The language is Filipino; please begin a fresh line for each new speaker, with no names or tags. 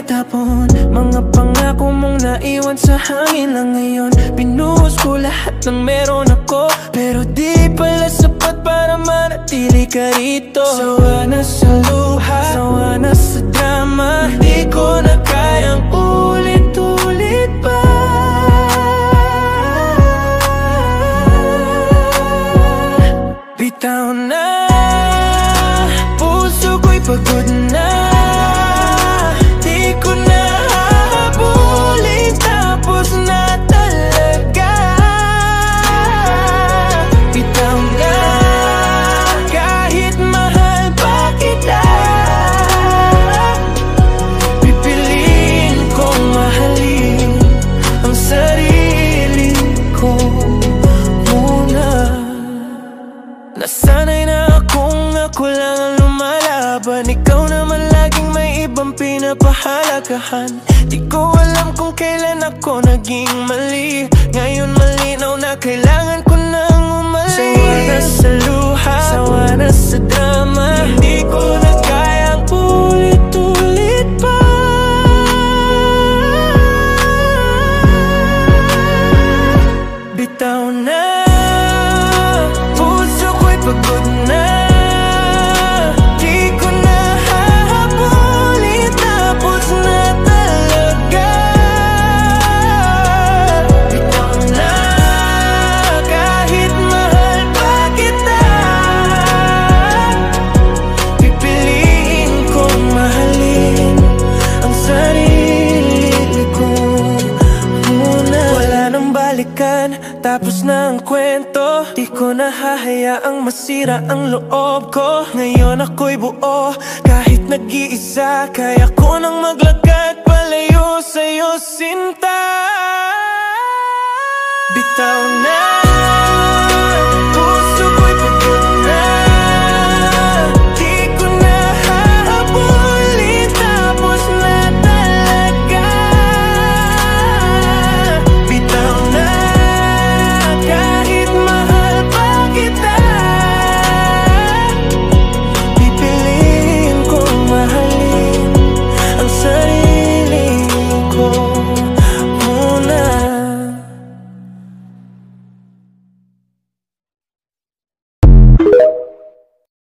itatapon. Mga pangako mong naiwan sa hangin lang ngayon. Binuhos ko lahat ng meron ako, pero di pala sapat para manatili ka rito. Sawa na sa luha, sawa na sa drama. Hindi ko na kayang ulit-ulit pa. Bitaw na, puso ko'y pagod na. Di ko na hahabulin, tapos na talaga. Bitaw na, kahit mahal pa kita. Pipiliin kong mahalin ang sarili ko muna. Nasanay na akong ako lang ang lumalaban. Ikaw naman laging may ibang pinapahalagahan. Di ko alam kung kailan ako naging mali. Ngayon malinaw na kailangan ko nang umalis. Sawa na sa luha, sawa na sa drama. Hindi ko na kayang ulit-ulit pa. Bitaw na, puso ko'y pagod na. Di ko na hahabulin, tapos na talaga. Bitaw na, kahit mahal pa kita. Pipiliin kong mahalin ang sarili ko muna. Wala nang balikan, tapos na ang kwento. Di ko na hahayaang masira ang loob ko. Ngayon ako'y buo, kahit nag-iisa. Kaya ko nang maglakad palayo sa'yo, sinta. Bitaw na.